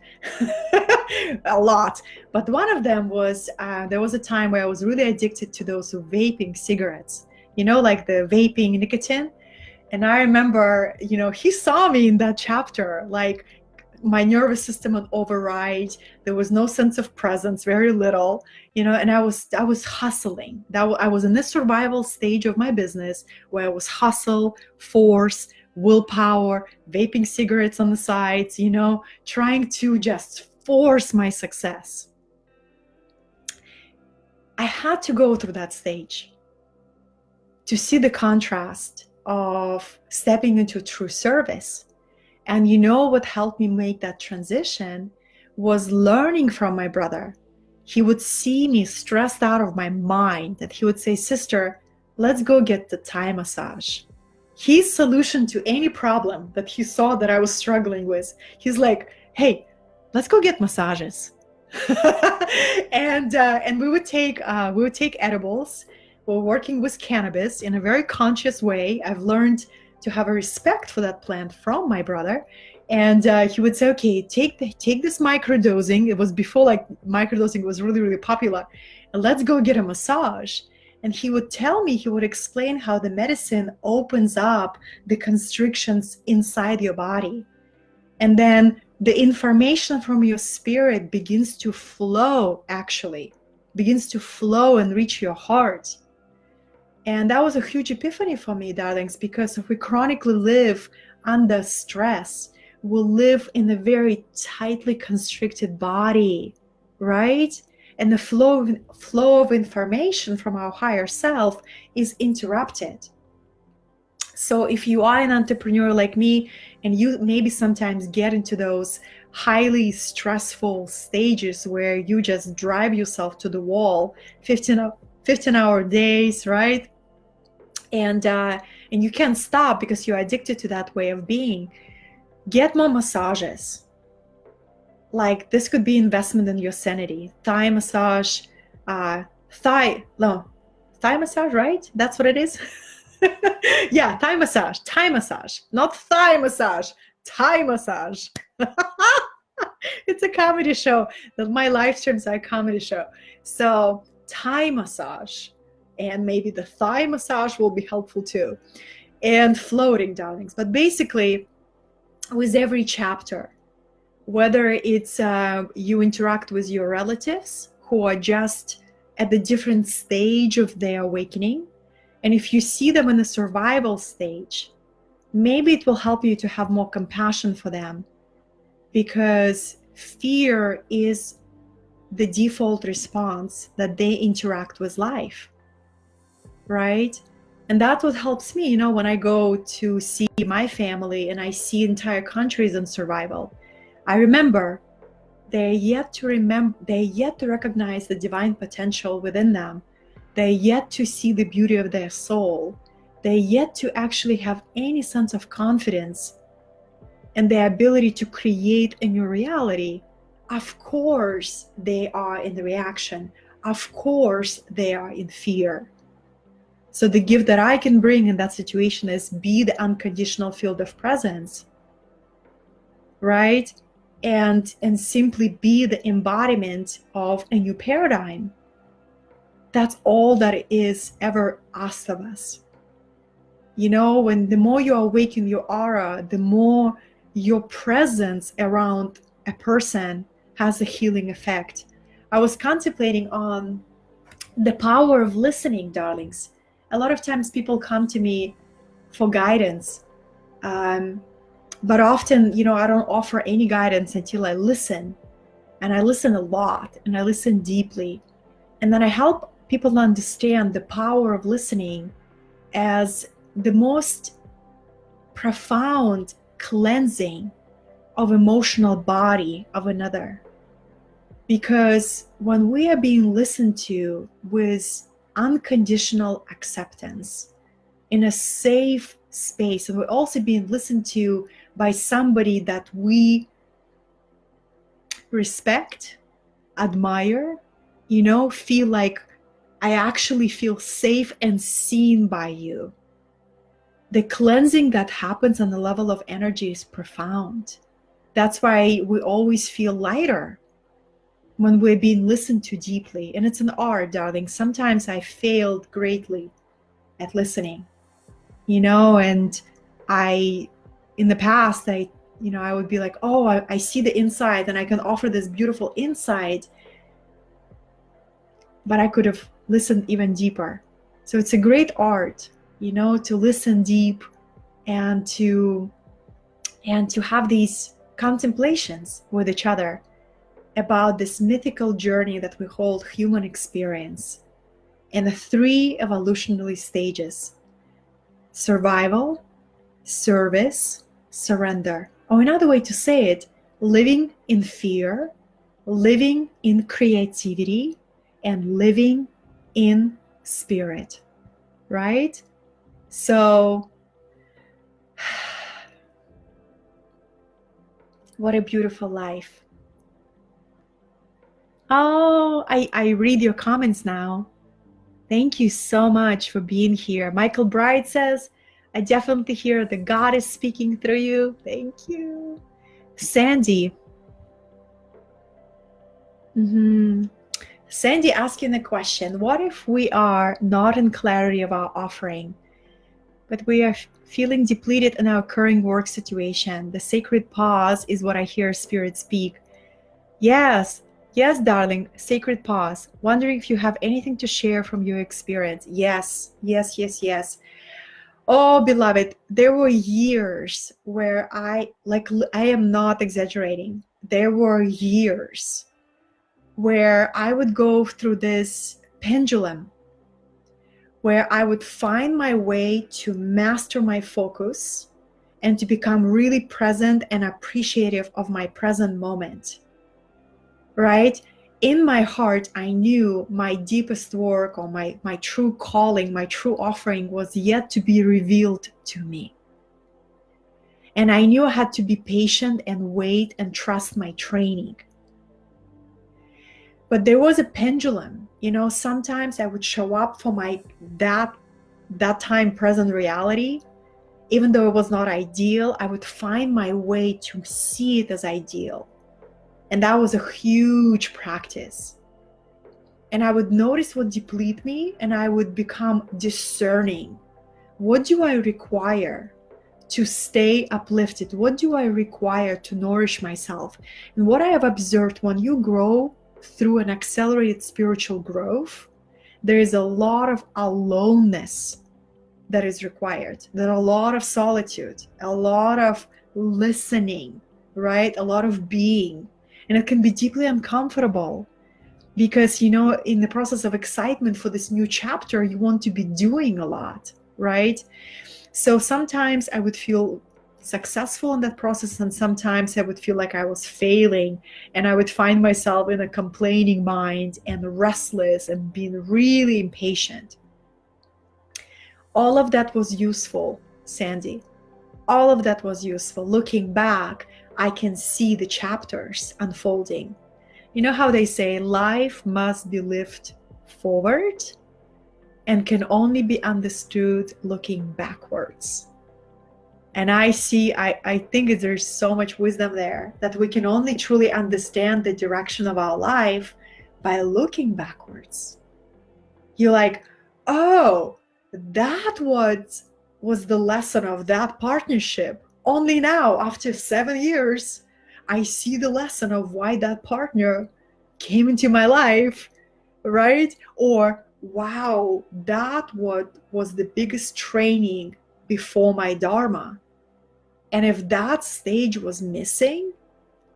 A: A lot. But one of them was, there was a time where I was really addicted to those vaping cigarettes, like the vaping nicotine. And I remember, he saw me in that chapter, like my nervous system on override. There was no sense of presence, very little, and I was hustling. I was in this survival stage of my business where I was hustle, force, willpower, vaping cigarettes on the sides, trying to just force my success. I had to go through that stage to see the contrast of stepping into true service. And what helped me make that transition was learning from my brother. He would see me stressed out of my mind, that he would say, sister, let's go get the Thai massage. His solution to any problem that he saw that I was struggling with, he's like, hey, let's go get massages. And we would take edibles. We're working with cannabis in a very conscious way. I've learned to have a respect for that plant from my brother. And he would say, okay, take this microdosing. It was before microdosing was really, really popular. And let's go get a massage. And he would tell me, he would explain how the medicine opens up the constrictions inside your body. And then the information from your spirit begins to flow and reach your heart. And that was a huge epiphany for me, darlings, because if we chronically live under stress, we'll live in a very tightly constricted body, right? And the flow of information from our higher self is interrupted. So if you are an entrepreneur like me, and you maybe sometimes get into those highly stressful stages where you just drive yourself to the wall, 15-hour days, right? And you can't stop because you're addicted to that way of being. Get more massages. Like, this could be investment in your sanity. Thigh massage, thigh massage, right? That's what it is. Yeah, thigh massage, not thigh massage, thigh massage. It's a comedy show. My live streams are a comedy show. So thigh massage, and maybe the thigh massage will be helpful too. And floating, darlings. But basically, with every chapter, whether it's you interact with your relatives who are just at the different stage of their awakening, and if you see them in the survival stage, maybe it will help you to have more compassion for them, because fear is the default response that they interact with life, right? And that's what helps me, when I go to see my family and I see entire countries in survival. I remember they're yet to recognize the divine potential within them. They're yet to see the beauty of their soul. They're yet to actually have any sense of confidence and the ability to create a new reality. Of course, they are in the reaction. Of course, they are in fear. So the gift that I can bring in that situation is be the unconditional field of presence, right? And simply be the embodiment of a new paradigm. That's all that is ever asked of us. When the more you awaken your aura, the more your presence around a person has a healing effect. I was contemplating on the power of listening, darlings. A lot of times people come to me for guidance. But often, I don't offer any guidance until I listen. And I listen a lot, and I listen deeply. And then I help people understand the power of listening as the most profound cleansing of emotional body of another. Because when we are being listened to with unconditional acceptance in a safe space, and we're also being listened to by somebody that we respect, admire, feel like I actually feel safe and seen by you. The cleansing that happens on the level of energy is profound. That's why we always feel lighter when we're being listened to deeply. And it's an art, darling. Sometimes I failed greatly at listening, and in the past, I would be like, oh, I see the inside and I can offer this beautiful insight, but I could have listened even deeper. So it's a great art, to listen deep and to have these contemplations with each other about this mythical journey that we hold human experience in the 3 evolutionary stages: survival, service, surrender. Or another way to say it, living in fear, living in creativity, and living in spirit, right? So, what a beautiful life. Oh, I read your comments now. Thank you so much for being here. Michael Bright says, I definitely hear the God is speaking through you. Thank you. Sandy. Sandy asking the question, what if we are not in clarity of our offering, but we are feeling depleted in our current work situation? The sacred pause is what I hear Spirit speak. Yes, Yes, darling, sacred pause. Wondering if you have anything to share from your experience. Yes, yes, yes, yes. Oh, beloved, there were years where I am not exaggerating. There were years where I would go through this pendulum, where I would find my way to master my focus and to become really present and appreciative of my present moment, right? In my heart, I knew my deepest work, or my true calling, my true offering was yet to be revealed to me. And I knew I had to be patient and wait and trust my training. But there was a pendulum, sometimes I would show up for that time present reality. Even though it was not ideal, I would find my way to see it as ideal. And that was a huge practice. And I would notice what depleted me, and I would become discerning. What do I require to stay uplifted? What do I require to nourish myself? And what I have observed, when you grow through an accelerated spiritual growth, there is a lot of aloneness that is required. There are a lot of solitude, a lot of listening, right? A lot of being. And it can be deeply uncomfortable because, in the process of excitement for this new chapter, you want to be doing a lot, right? So sometimes I would feel successful in that process, and sometimes I would feel like I was failing, and I would find myself in a complaining mind and restless and being really impatient. All of that was useful, Sandy. All of that was useful. Looking back, I can see the chapters unfolding. You know how they say life must be lived forward and can only be understood looking backwards. And I think there's so much wisdom there, that we can only truly understand the direction of our life by looking backwards. You're like, oh, that was the lesson of that partnership. Only now, after 7 years, I see the lesson of why that partner came into my life, right? Or, wow, that was the biggest training before my Dharma. And if that stage was missing,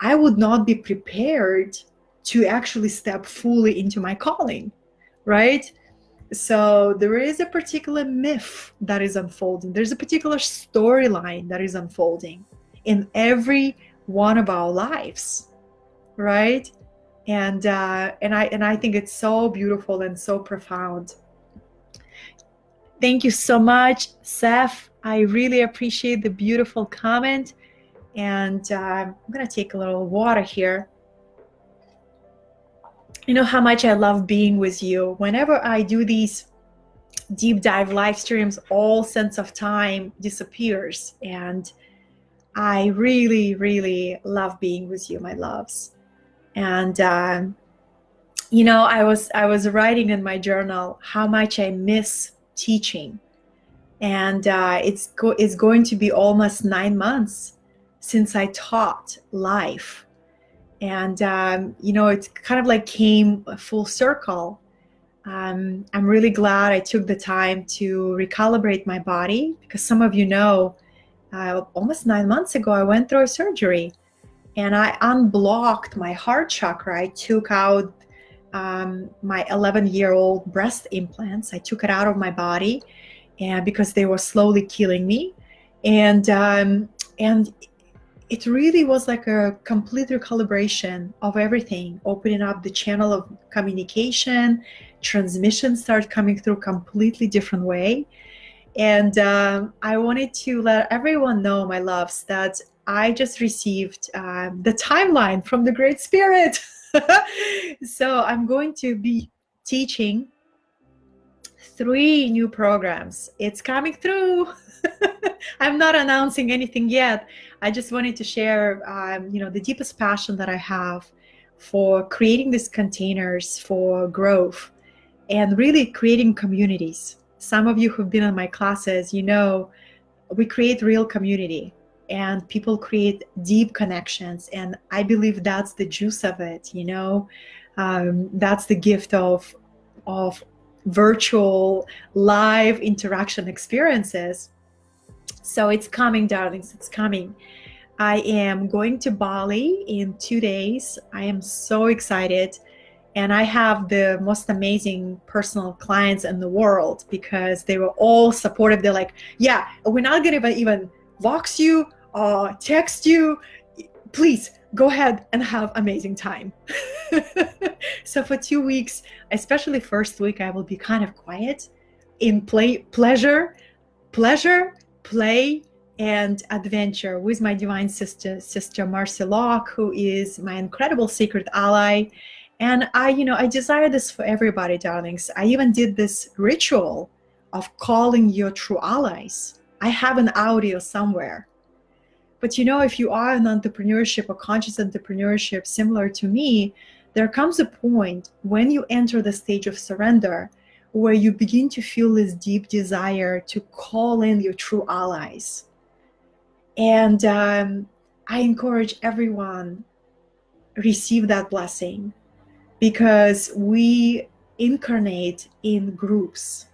A: I would not be prepared to actually step fully into my calling, right? So there is a particular myth that is unfolding. There's a particular storyline that is unfolding in every one of our lives, right? And I think it's so beautiful and so profound. Thank you so much, Seth. I really appreciate the beautiful comment. And I'm gonna take a little water here. You know how much I love being with you. Whenever I do these deep dive live streams, all sense of time disappears. And I really, really love being with you, my loves. And, I was writing in my journal how much I miss teaching. And it's going to be almost 9 months since I taught live. And, it's kind of like came full circle. I'm really glad I took the time to recalibrate my body, because some of you know, almost 9 months ago, I went through a surgery and I unblocked my heart chakra. I took out my 11-year-old breast implants. I took it out of my body, and because they were slowly killing me. And it really was like a complete recalibration of everything, opening up the channel of communication, transmission started coming through a completely different way. And I wanted to let everyone know, my loves, that I just received the timeline from the Great Spirit. So I'm going to be teaching 3 new programs. It's coming through. I'm not announcing anything yet. I just wanted to share, the deepest passion that I have for creating these containers for growth and really creating communities. Some of you who've been in my classes, we create real community. and people create deep connections. And I believe that's the juice of it, that's the gift of virtual live interaction experiences. So it's coming, darlings, it's coming. I am going to Bali in 2 days. I am so excited. And I have the most amazing personal clients in the world because they were all supportive. They're like, yeah, we're not going to even vox you or text you. Please go ahead and have amazing time. So for 2 weeks, especially first week, I will be kind of quiet in pleasure, play, and adventure with my divine sister Marcy Locke, who is my incredible sacred ally. And I desire this for everybody, darlings. I even did this ritual of calling your true allies. I have an audio somewhere. But if you are in entrepreneurship or conscious entrepreneurship similar to me, there comes a point when you enter the stage of surrender where you begin to feel this deep desire to call in your true allies. And I encourage everyone, receive that blessing, because we incarnate in groups.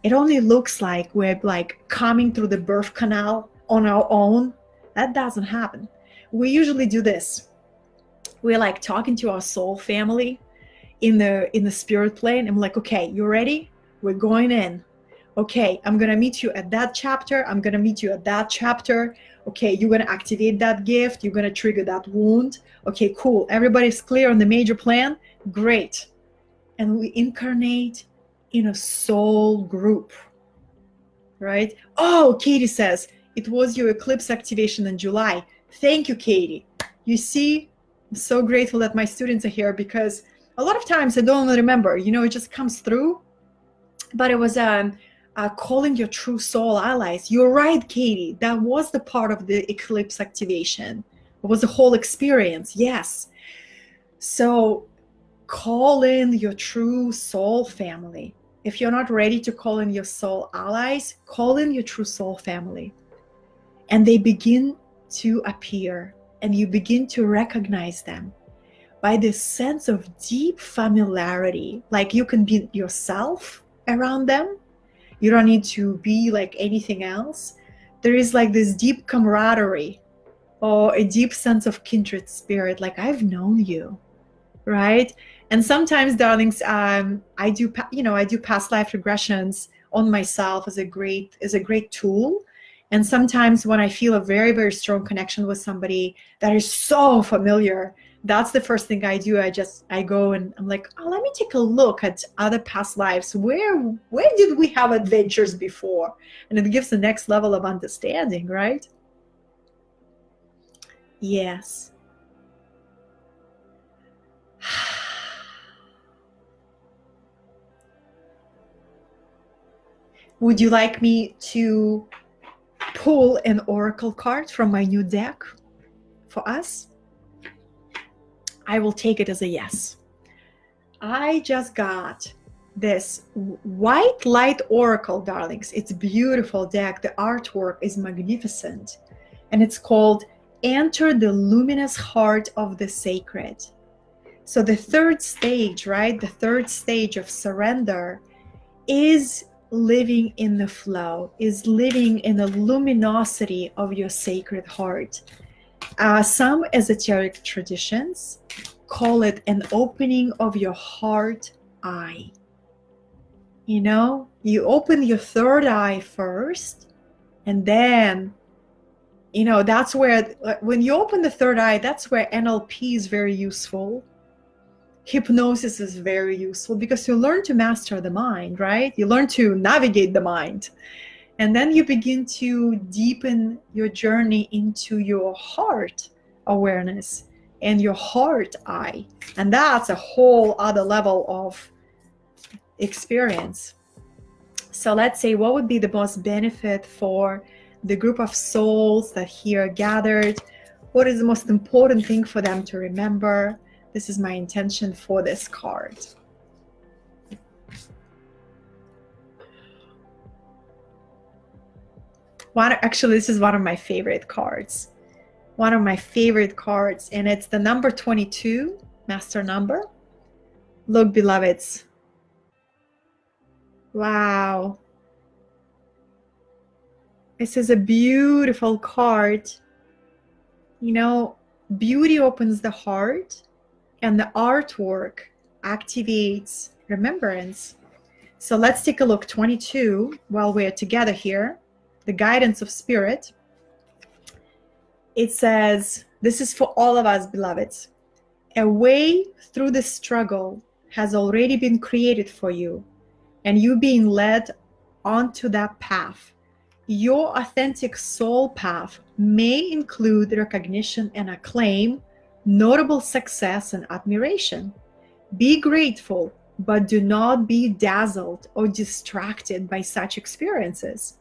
A: It only looks like we're like coming through the birth canal on our own. That doesn't happen. We usually do this. We're like talking to our soul family in the spirit plane. I'm like, okay, you ready? We're going in. Okay, I'm gonna meet you at that chapter. I'm gonna meet you at that chapter. Okay, you're gonna activate that gift. You're gonna trigger that wound. Okay, cool. Everybody's clear on the major plan. Great. And we incarnate in a soul group, right? Oh, Katie says, it was your eclipse activation in July. Thank you, Katie. You see, I'm so grateful that my students are here, because a lot of times I don't remember, it just comes through. But it was calling your true soul allies. You're right, Katie. That was the part of the eclipse activation. It was the whole experience. Yes. So call in your true soul family. If you're not ready to call in your soul allies, call in your true soul family. And they begin to appear, and you begin to recognize them by this sense of deep familiarity. Like you can be yourself around them. You don't need to be like anything else. There is like this deep camaraderie or a deep sense of kindred spirit. Like, I've known you, right? And sometimes, darlings, I do past life regressions on myself as a great tool. And sometimes when I feel a very, very strong connection with somebody that is so familiar, that's the first thing I do. I go and I'm like, oh, let me take a look at other past lives. Where did we have adventures before? And it gives the next level of understanding, right? Yes. Would you like me to pull an oracle card from my new deck for us? I will take it as a yes. I just got this white light oracle, darlings. It's a beautiful deck. The artwork is magnificent. And it's called Enter the Luminous Heart of the Sacred. So the third stage, right? The third stage of surrender is living in the flow, is living in the luminosity of your sacred heart. Some esoteric traditions call it an opening of your heart eye. You open your third eye first, and then, that's where, when you open the third eye, that's where NLP is very useful. Hypnosis is very useful, because you learn to master the mind, right? You learn to navigate the mind. And then you begin to deepen your journey into your heart awareness and your heart eye. And that's a whole other level of experience. So let's say, what would be the most benefit for the group of souls that here gathered? What is the most important thing for them to remember? This is my intention for this card. Actually, this is one of my favorite cards. One of my favorite cards, and it's the number 22, master number. Look, beloveds. Wow. This is a beautiful card. You know, beauty opens the heart, and the artwork activates remembrance. So let's take a look. 22, while we're together here, the guidance of spirit. It says, this is for all of us, beloveds. A way through the struggle has already been created for you, and you being led onto that path. Your authentic soul path may include recognition and acclaim, notable success and admiration. Be grateful, but do not be dazzled or distracted by such experiences.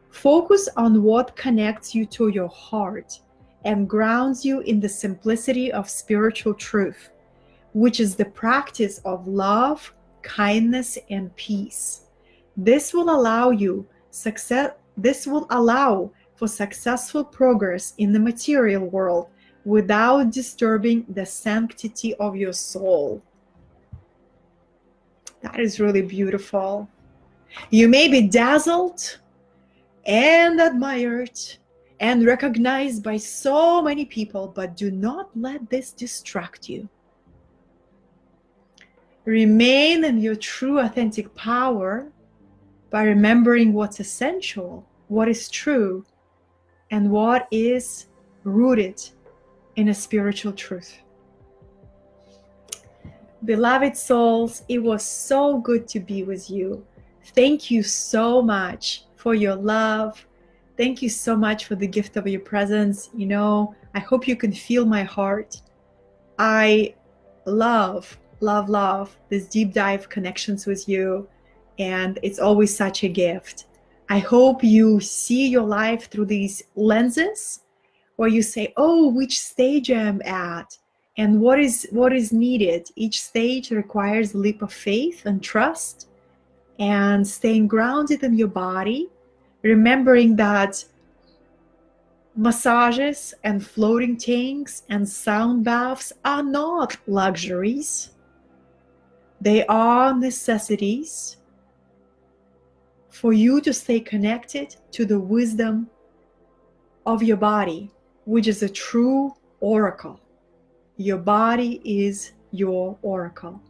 A: Focus on what connects you to your heart and grounds you in the simplicity of spiritual truth, which is the practice of love, kindness, and peace. This will allow for successful progress in the material world without disturbing the sanctity of your soul. That is really beautiful. You may be dazzled and admired and recognized by so many people, but do not let this distract you. Remain in your true authentic power by remembering what's essential, what is true, and what is rooted in a spiritual truth. Beloved souls, it was so good to be with you. Thank you so much for your love. Thank you so much for the gift of your presence. You know, I hope you can feel my heart. I love this deep dive connections with you, and it's always such a gift. I hope you see your life through these lenses where you say, oh, which stage I'm at and what is needed. Each stage requires a leap of faith and trust and staying grounded in your body, remembering that massages and floating tanks and sound baths are not luxuries. They are necessities for you to stay connected to the wisdom of your body, which is a true oracle. Your body is your oracle.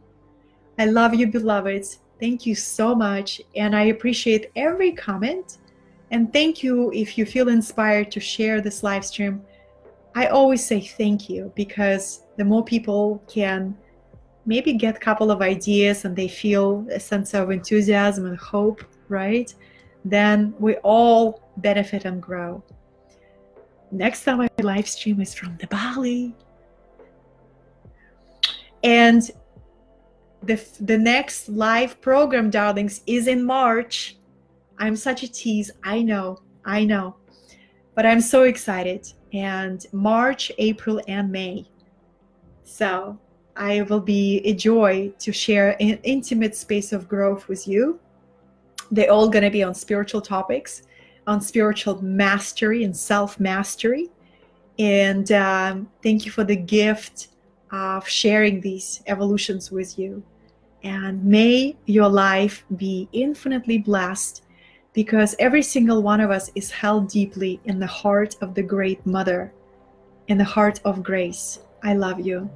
A: I love you, beloveds. Thank you so much. And I appreciate every comment. And thank you if you feel inspired to share this live stream. I always say thank you, because the more people can maybe get a couple of ideas and they feel a sense of enthusiasm and hope, right? Then we all benefit and grow. Next time my live stream is from the Bali. And the next live program, darlings, is in March. I'm such a tease. I know. But I'm so excited. And March, April, and May. So I will be a joy to share an intimate space of growth with you. They're all going to be on spiritual topics, on spiritual mastery and self-mastery. And thank you for the gift of sharing these evolutions with you. And may your life be infinitely blessed, because every single one of us is held deeply in the heart of the Great Mother, in the heart of grace. I love you.